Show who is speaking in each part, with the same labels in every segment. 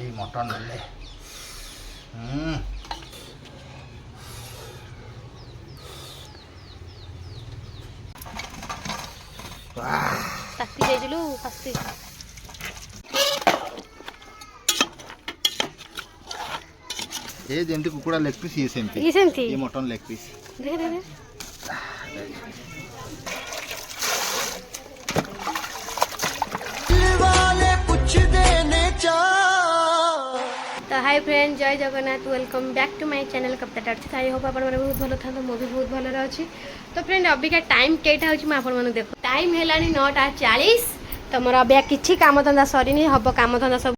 Speaker 1: এই মটন হলে
Speaker 2: ତାତି ଯାଇଥିଲୁ ଫାଷ୍ଟ
Speaker 1: ଏ ଯେମିତି କୁକୁଡ଼ା ଲେଗ୍ ପିସ୍ ଇଏ ସେମିତି ଇଏ ମଟନ୍ ଲେଗ୍ ପିସ୍
Speaker 2: तो हाय फ्रेंड जय Jagannath welcome back to my channel Kavita टार्च आई होप आप बहुत भल था मु भी बहुत भल अच्छी तो फ्रेंड अबिका टाइम केटा हो देख टाइम है 9:40 तो मोर अबिका किसी काम धंदा सरी हम काम धंदा सब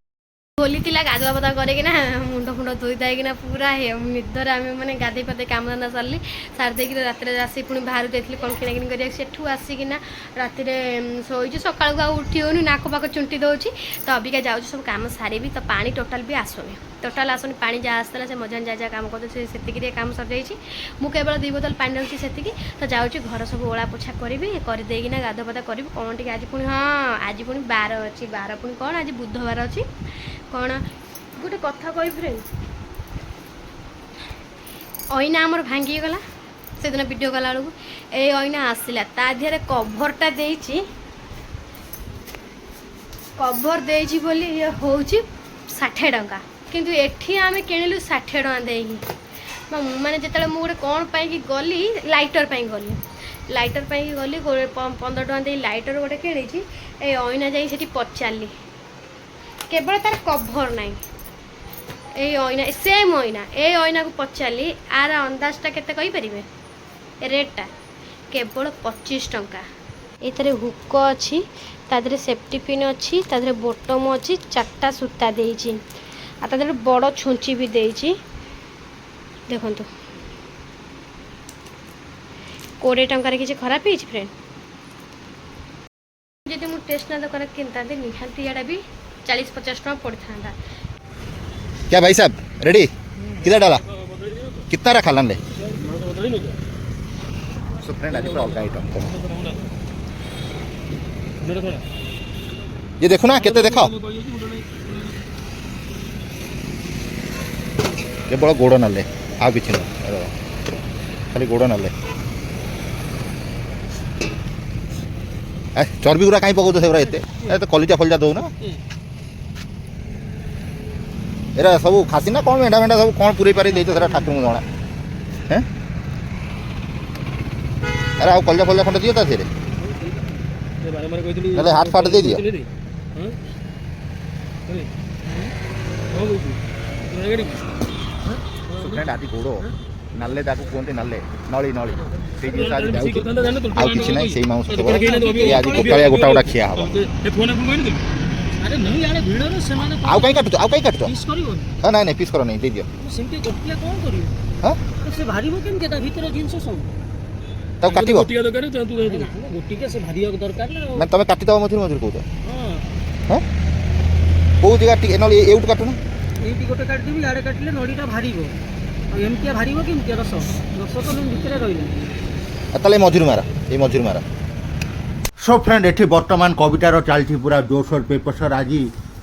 Speaker 2: खोली गाधुआ पदा करना मुंड फुंड धोई दाइकिना पूरा निदर आम मैंने गाधे पाधे काम धंदा सारे सारी देकर रात आसी पुणी बाहर जाइए कौन किणाकिणी कर सेठू आसिकिना राति शोची सका उठी होनी नाक पाक चुंटी दौची तो अबिका जाऊँ सब काम सारी तो पानी टोटाल भी आसुनी पानी जहाँ आसला से मजान जहाँ जहाँ काम करते से काम सर जाइए मुझे केवल 2 बोतल पानी रखी से तो जाऊँगी घर सब ओला पोछा करी करदेना गाधुआ पाधा करी कौन टी आज पुणी हाँ आज पुणी 12 अच्छी 12 पुणी कौन आज बुधवार अच्छी कौन गोटे कथा कही फ्रेंड अईना आमर भांगी गला से दिन वीडियो कला बेलू ए अईना आसला ता देहरे कभरटा देइछि कभर देइछि बोली ये होउछि 60 टंका किंतु एठी आमे किनिलु 60 टंका देइहि माने जेतले मु गोटे कोन पाई कि गली लाइटर पाई गली 15 टंका दे लाइटर गोटे किनिछि ए अईना जाई सेठी पचारली केवल तार कभर नाई ए अईना सेम अईना ए अईना को पचारली आर अंदाजटा केते कहि परिबे रेटटा केवल 25 टंका एतरे हुक अछि तादरे सेफ्टी पिन अछि तादरे बॉटम अछि 4टा सूता देइछि आ तादरे बड़ छुंची भी देइछि देखंतु 20 टंका रे किछि खराब हिछि फ्रेंड जदि मु टेस्ट ना कर किनता दे निहाती याडा भी 40-50 टका पड़ता।
Speaker 1: क्या भाई साहब रेडी किधर डाला कितना रखा लंडे सो फ्रेंड आज पूरा आइटम ये देखो ना केते देखो केवल गोड़ नाले आ किछि न खाली गोड़ नाले चर्बी गुरा कहीं पकाऊ से एते तो कलिजा फलिजा दो ना एरा सब खासी ना कौन मेढा मेढा सब कौन पूरे पारे देते सारा ठाकुर को जणा हैं अरे आ कलिजा फलिजा खंड दियो ता थेरे अरे हाथ फाट दे दियो फ्रेंड आदि गोड़ो नाले ताकू कोनते नाले नळी नळी से जिस आज जाउ आ किछि नै सेही माउस केवल ये आज कोकाळिया गोटा गोटा खिया हबो ए फोन अपन कोइ न अरे नहीं यार भिडर से माने आउ काई काटतो पीस करियो हां नहीं नहीं पीस करो नहीं दे दियो सिंपली गोटिया कोन करियो हां से भारी बो केन केता भीतर जिंस सब तब काटिबो गोटिया दरकार तू दे दे गोटिया से भारी दरकार ना मैं तमे काटि दबो मथुर मथुर कहतो हां हां को जगह टी नली एउट काटो ना एटी गोटे काट दिबी याडे काटले नडीटा भारीबो एमतिया भारीबो केमतिया रस तो भीतर रहिला तले मजूर मारा ए मजूर मारा सो फ्रेंड एठी वर्तमान कवितार चलती पूरा जोरसोर पेपरसर आज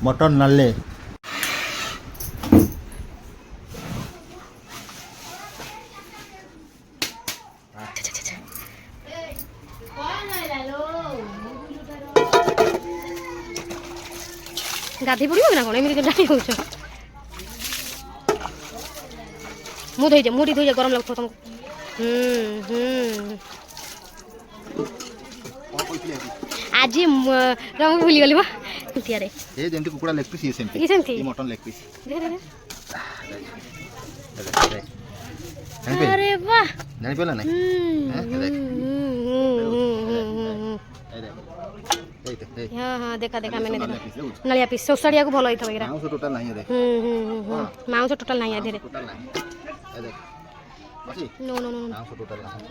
Speaker 1: मटन नाले
Speaker 2: गाधी पड़ो ना कौन एमती जानी हो मुँह धोई जा गरम लगुव तुमको आज रंग भूली गली ए जेंती कुकुड़ा लेग पीस ये सेंती ये मटन लेग पीस अरे वाह जानि पेला नै हां हां देखा देखा मैंने देखा नलिया पीस सोसड़िया को भलो होइथबा एरा मांस टोटल नहीं देख मांस टोटल नहीं है धीरे टोटल नहीं ए देख नो नो नो मांस टोटल नहीं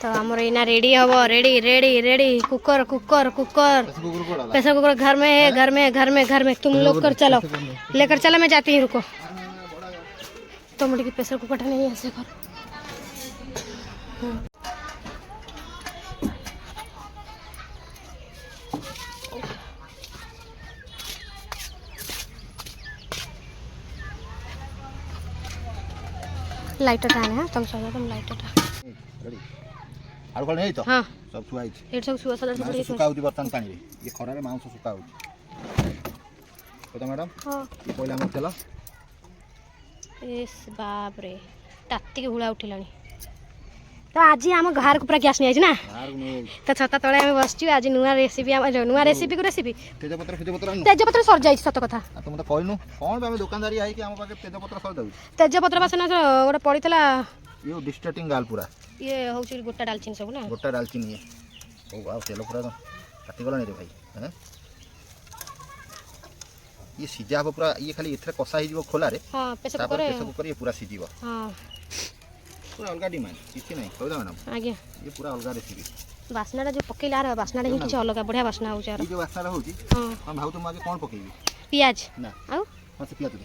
Speaker 2: तो हमर इना रेडी हबो ready ready ready cooker cooker cooker pressure cooker घर में है घर में तुम लोग कर चलो लेकर चलो मैं जाती हूँ रुको तो मुझे प्रेशर कुकर नहीं है ऐसे कर लाइटर टाने है तुम सो तुम लाइटर टा
Speaker 1: रेडी आलू कल नहीं तो
Speaker 2: हां
Speaker 1: सब सुआई
Speaker 2: एट सब सुआ सदा
Speaker 1: मांस सुका होती बर्तन पानी रे ये खरा रे मांस सुका होती तो मैडम
Speaker 2: हां
Speaker 1: पहला हम चला
Speaker 2: एस बाप रे ताती के हुळा उठिलानी तो आज हम घर को पूरा गैस नहीं आइछ ना तो छता तळे हम बसछु आज नुवा रेसिपी को रेसिपी तेजपत्र सर जाई सत कथा
Speaker 1: तुम तो कहनु कोन बे दुकानदारी आई कि हम पाके तेजपत्र सर दउ
Speaker 2: तेजपत्र बासन ओटा पड़ीतला
Speaker 1: ये डिस्टर्टिंग गाल पूरा
Speaker 2: ये होची गोटा डालचिन सब ना
Speaker 1: गोटा डालचिनी ये ओ वाओ तेल पूरा काटी गला नहीं रे भाई हैं ये सीजा पूरा ये खाली इथरे कसा ही जीवो खोला रे
Speaker 2: हां प्रेशर
Speaker 1: कुकर ये पूरा सीजीवो
Speaker 2: हां
Speaker 1: पूरा अलग डिमांड किछि नहीं कहू मैडम
Speaker 2: आगे
Speaker 1: ये पूरा अलग रेसिपी
Speaker 2: बासनाडा जो पकेला रे बासनाडा ही किछ अलग बढ़िया बासना हो चार
Speaker 1: ये जो बासना होची
Speaker 2: हां
Speaker 1: हम भाऊ तुम आगे कोन पकेबी
Speaker 2: प्याज
Speaker 1: ना
Speaker 2: आउ
Speaker 1: हां से प्याज दे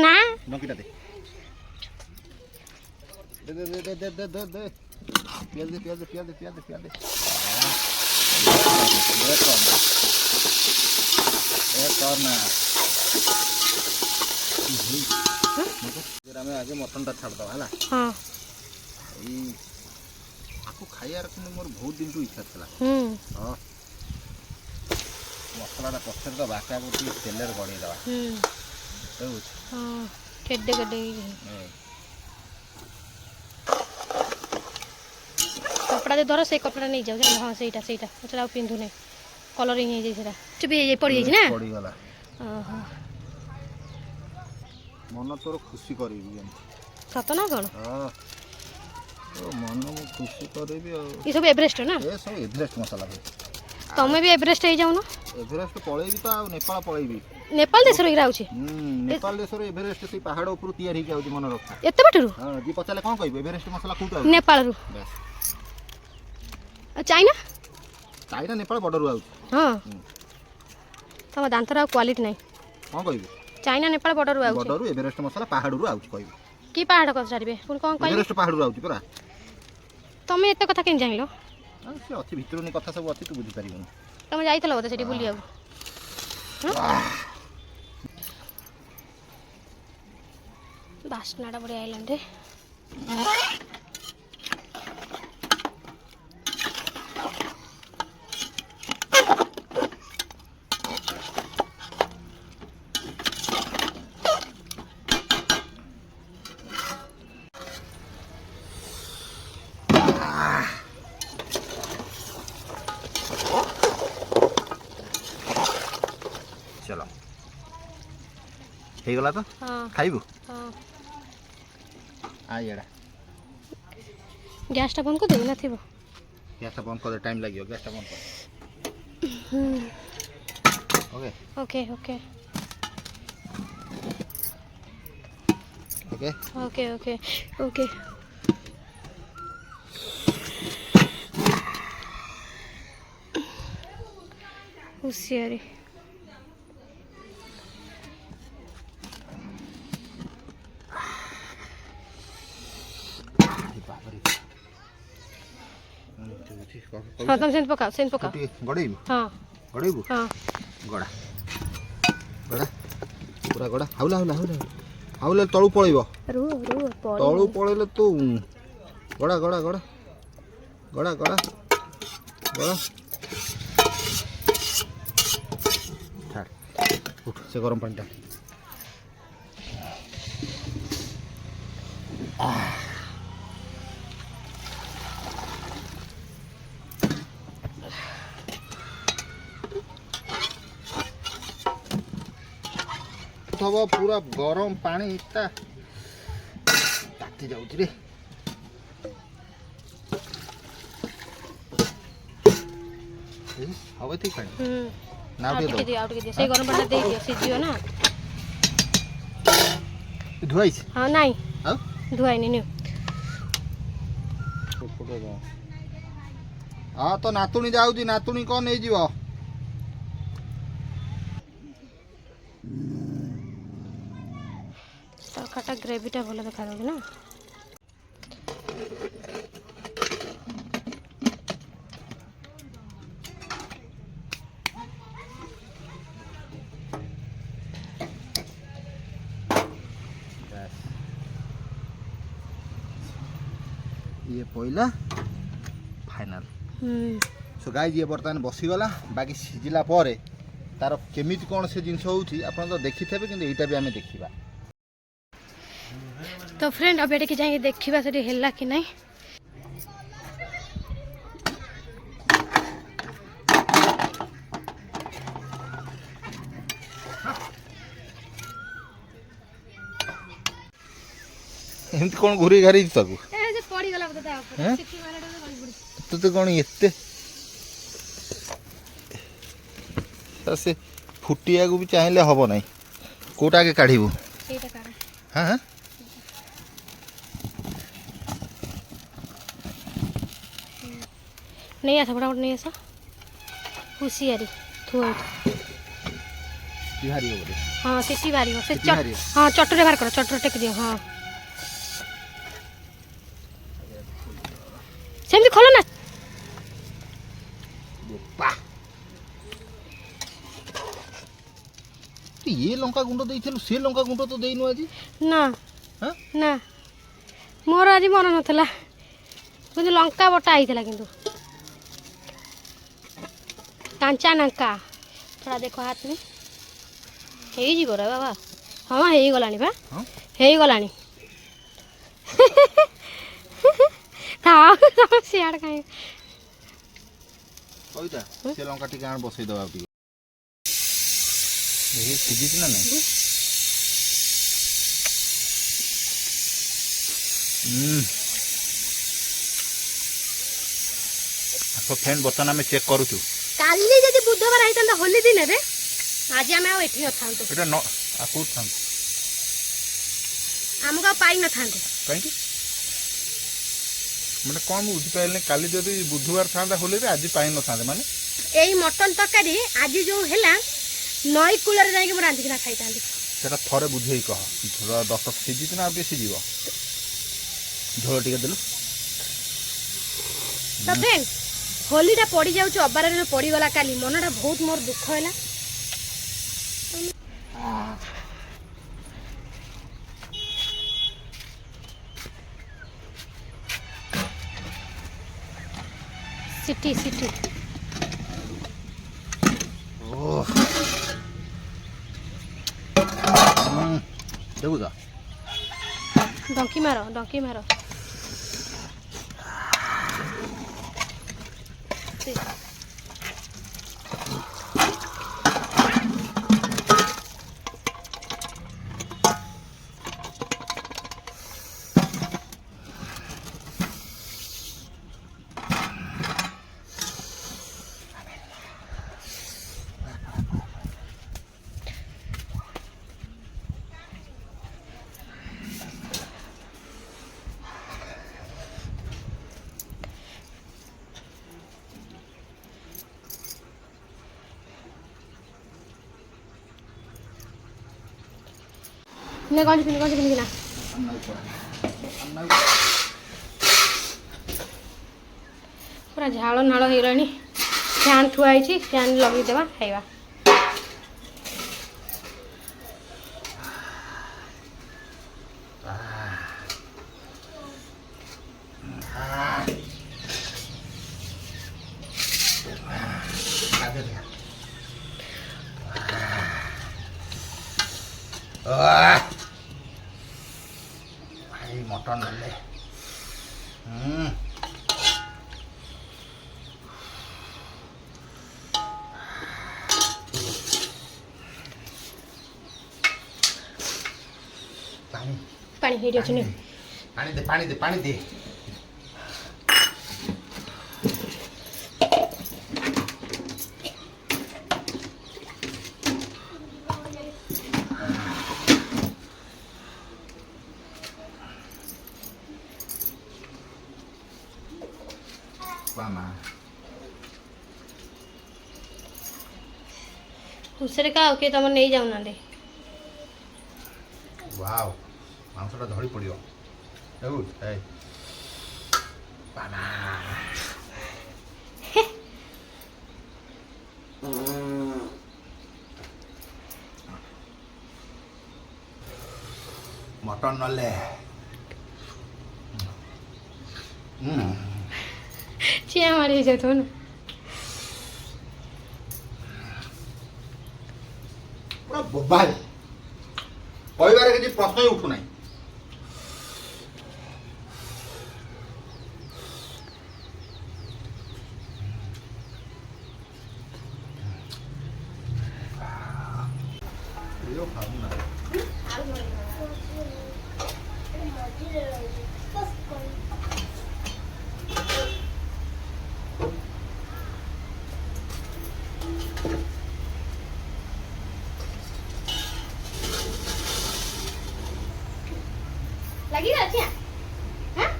Speaker 2: ना
Speaker 1: नकीटा दे दे प्याज दे करना जरा में आगे मटन टा छाड़ दो हला
Speaker 2: हां
Speaker 1: ई आपको खाइयार कि मोर बहुत दिन तो इच्छा थला हां मसलाटा पछर दो बाका को तेलर गड़ी दवा
Speaker 2: हां केड्डे केड्डे कपड़ा दे धर से कपड़ा नहीं जाओ हां सेटा चला पिंधु नहीं कलरिंग हे जेरा चुबी हे पड़ी जे ना
Speaker 1: पड़ी गला
Speaker 2: ओहो
Speaker 1: मन तोर खुशी करबी
Speaker 2: सत ना कोन
Speaker 1: हां तो मन मु खुशी करबी
Speaker 2: ई सब एवरेस्ट ना
Speaker 1: ए सब एवरेस्ट मसाला है
Speaker 2: तमे भी एवरेस्ट हे जाऊ ना
Speaker 1: एवरेस्ट पळेबी तो आ नेपाल पळेबी
Speaker 2: नेपाल देश रो इराउची
Speaker 1: नेपाल देश रो एवरेस्ट से पहाड़ ऊपर तैयार ही आउची मन रखा
Speaker 2: एते बटरू
Speaker 1: हां जी पचाले कोन कहबे एवरेस्ट मसाला कोट
Speaker 2: नेपाल रो
Speaker 1: बस
Speaker 2: चाइना
Speaker 1: चाइना नेपाल बॉर्डर रो आउची
Speaker 2: हां तम दांतरा क्वालिटी नहीं
Speaker 1: कोन कहबे
Speaker 2: चाइना नेपाल बॉर्डर रो आउची
Speaker 1: बॉर्डर रो एवरेस्ट मसाला पहाड़ रो आउची कहबे
Speaker 2: की पहाड़ को छाड़बे पुन कोन कहबे
Speaker 1: एवरेस्ट पहाड़ रो आउची परा
Speaker 2: तमे एते कथा केन जानिलो
Speaker 1: से अति भितरनी कथा सब अति तू बुझी परिबन
Speaker 2: तमे जाइतलो बोते सेठी बुलिया बासनाडा बड़ी आइलैंड रे
Speaker 1: चलो हे गला तो
Speaker 2: हां
Speaker 1: खाइबू
Speaker 2: हां
Speaker 1: आ येडा
Speaker 2: गैस टा बंद कर दे ना थिबो
Speaker 1: गैस बंद कर टाइम लागियो गैस बंद कर okay
Speaker 2: okay okay
Speaker 1: okay
Speaker 2: okay okay okay होशियारी हाँ तुम सेंट पकाओ
Speaker 1: गड़ेबू
Speaker 2: हाँ
Speaker 1: गड़ेबू
Speaker 2: हाँ
Speaker 1: गड़ा गड़ा पूरा गड़ा हाउला हाउला हाउला हाउला तळू पळेबो
Speaker 2: रू
Speaker 1: तळू पळेले तू गड़ा गड़ा गड़ा गड़ा गड़ा गड़ा छाड़ उठ से गरम पानी डाल थबो पूरा गरम पानी इता ताती जाउछ रे हवे ठीक पानी ना
Speaker 2: आउट के दियो से गरम पानी दे दियो सिजियो ना
Speaker 1: धुआइछ
Speaker 2: हां नहीं
Speaker 1: हां
Speaker 2: धुआई नहीं
Speaker 1: ହଁ ତ ନାତୁଣୀ ଯାଉଛି, ନାତୁଣୀ କ'ଣ ନେଇଯିବ?
Speaker 2: ତରକାରୀଟା ଗ୍ରେଭିଟା ଭଲ ଦେଖାଯାଉଛି ନା।
Speaker 1: ଇଏ ପଇଲା ଫାଇନାଲ। ସୋ ଗାଇଜ ଇଏ ବର୍ତ୍ତମାନ ବସିଗଲା, ବାକି ସିଝିଲା ପରେ ତାର କେମିତି କ'ଣ ସେ ଜିନିଷ ହେଉଛି ଆପଣ ତ ଦେଖିଥିବେ, କିନ୍ତୁ ଏଇଟା ବି ଆମେ ଦେଖିବା।
Speaker 2: ତ ଫ୍ରେଣ୍ଡ ଏବେ ଟିକେ ଯାଇକି ଦେଖିବା ସେଠି ହେଲା କି ନାହିଁ।
Speaker 1: ଏମିତି କ'ଣ ଘୁରେଇ ଘାରେଇଛି ତାକୁ? ତତେ କ'ଣ ଏତେ ସେ ଫୁଟିବାକୁ ବି ଚାହିଁଲେ ହବ ନାହିଁ। କୋଉଟା ଆଗେ କାଢ଼ିବୁ? ହଁ ହଁ
Speaker 2: नहीं आसा फटाफट नहीं आसा हुसियारी थुआ
Speaker 1: बिहारी हो बोले।
Speaker 2: हाँ सीटी बारी से
Speaker 1: बिहारी हो।
Speaker 2: हाँ चटरे बाहर करो, चटर टेक दियो। हाँ सेमती खोलो ना।
Speaker 1: तू ये लंका गुंड देइथिलु, से लंका गुंड तो देइनु आजी
Speaker 2: ना।
Speaker 1: हां
Speaker 2: ना मोर आज मन नथला, किंतु लंका बटा आइथला, किंतु कांचा लंका थोड़ा देखो हाथ में हे जी रे बाबा। हाँ हे गलानी बा, हे गलानी। था सियाड़ काहे
Speaker 1: कइता से लंका टिके आन बसई दबा टिके ए सिजित ना नहीं। तो फ्रेंड बर्तन आम चेक करूछु।
Speaker 2: काली जदि बुधवार आइतंदा होली दिन रे आज आमे आ एठी नथांतो।
Speaker 1: एटा न आकुत थां
Speaker 2: हमका पाई नथांते
Speaker 1: काहे कि माने कोन बुझि पाइले काली जदि बुधवार थांदा होली रे आज पाई न थांदे माने
Speaker 2: एई मटन तरकारी आज जो हैला नई कूलर जाई के म रांधी ना खाइतांदी।
Speaker 1: सेटा थरे बुझेई कह थोड़ा 10 सिजित ना आबे सिजिबो झोल टिके देलु।
Speaker 2: तो फ्रेंड होलीटा पड़ी जाऊँ अबार पड़ी गला काली मनटा बहुत मोर दुख है। सिटी सिटी
Speaker 1: देखु जा
Speaker 2: डंकी मारो, डंकी मारो। ने कौन सी किना पूरा झाड़ नाड़ हो फैन थुआई, फैन लगेदेवा खाइबा।
Speaker 1: भाई मटन ले पानी
Speaker 2: पानी हेडी अछि ने
Speaker 1: पानी दे पानी दे पानी दे। Mama
Speaker 2: ଖୁସିରେ ଖାଅ କିଏ ତମର ନେଇ ଯାଉନାହାନ୍ତି।
Speaker 1: ୱାଓ ମାଂସଟା ଝଡ଼ି ପଡ଼ିବ। ଦେଖୁ ଏଇ ବାବା ମଟନ ନଲେ
Speaker 2: ଚିଆ ମାରି ହେଇଯାଉଥିବ ନା।
Speaker 1: ପୁରା ବୋବାଲ କହିବାରେ କିଛି ପ୍ରଶ୍ନ ହିଁ ଉଠୁନାହିଁ।
Speaker 2: लगेगा क्या? हाँ?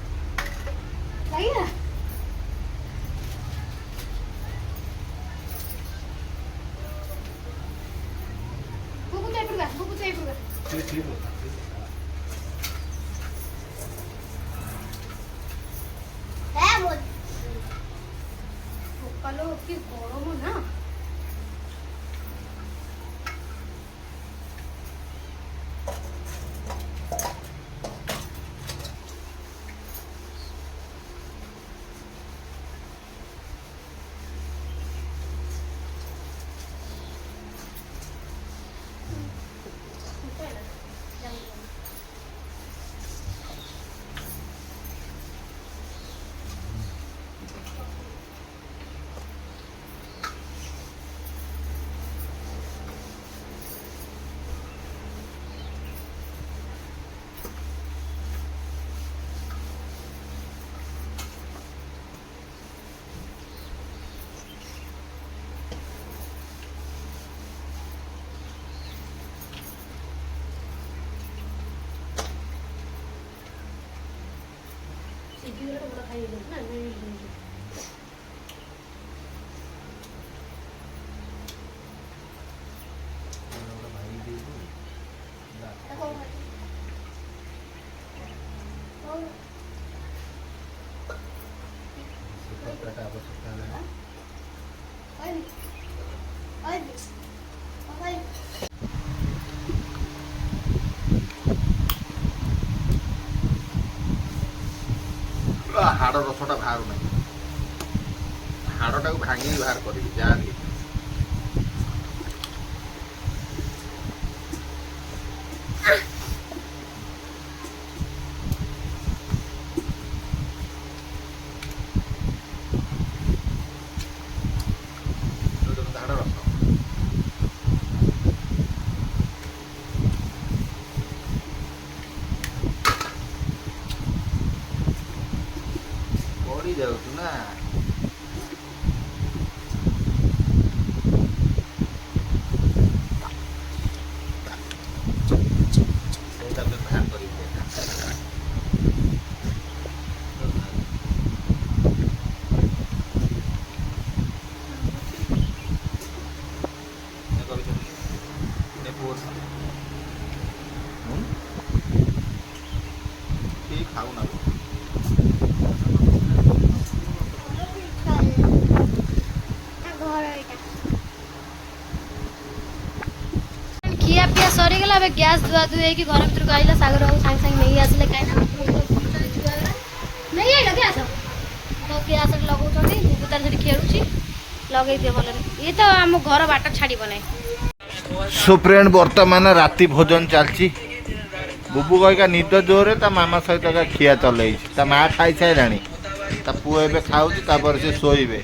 Speaker 2: लगेगा? बुबू चाहिए पड़ेगा, बुबू चाहिए पड़ेगा। है बोल। कलो की गरम ना। ହାଡ଼ ରସଟା ବାହାରୁ ନାହିଁ। ହାଡ଼ଟାକୁ ଭାଙ୍ଗିକି ବାହାର କରିବି ଯାହା ବି ହାଡ଼ ରସ ପଡ଼ି ଯାଉଛୁ ନା। ଖାଉ ନା ଖିଆ ପିଆ ସରିଗଲା। ଏବେ ଗ୍ୟାସ୍ ଧୁଆ ଧୁଇ ହେଇକି ଘର ଭିତରକୁ ଆଇଲା। ସାଗର ବାବୁ ସାଙ୍ଗେ ସାଙ୍ଗେ ନେଇ ଆସିଲେ କାହିଁକି ନେଇ ଆଇଲ ଗ୍ୟାସ୍ ତ ଗ୍ୟାସ୍ ଲଗାଉଛନ୍ତି। ବୁବୁ ତାର ସେଠି ଖେଳୁଛି। ଲଗେଇ ଦିଅ ଭଲରେ। ଇଏ ତ ଆମ ଘର ବାଟ ଛାଡ଼ିବ ନାହିଁ।
Speaker 1: ସୋ ଫ୍ରେଣ୍ଡ ବର୍ତ୍ତମାନ ରାତି ଭୋଜନ ଚାଲିଛି। ବୁବୁ କହିକା ନିଦ ଜୋରରେ ତା ମାମା ସହିତ ଖିଆ ଚଲେଇଛି। ତା ମା ଖାଇସାରିଲାଣି। ତା ପୁଅ ଏବେ ଖାଉଛି ତାପରେ ସେ ଶୋଇବେ।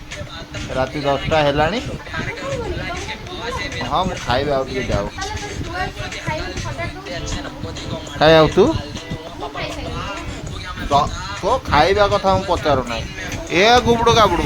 Speaker 1: ରାତି 10ଟା ହେଲାଣି। ହଁ ମୁଁ ଖାଇବି ଆଉ ଟିକେ ଯାଉ। ଖାଇ ଆଉ ତୁ ତୋ ଖାଇବା କଥା ମୁଁ ପଚାରୁନାହିଁ। ଏ ଗୁବୁଡୁ ଗାବୁଡୁ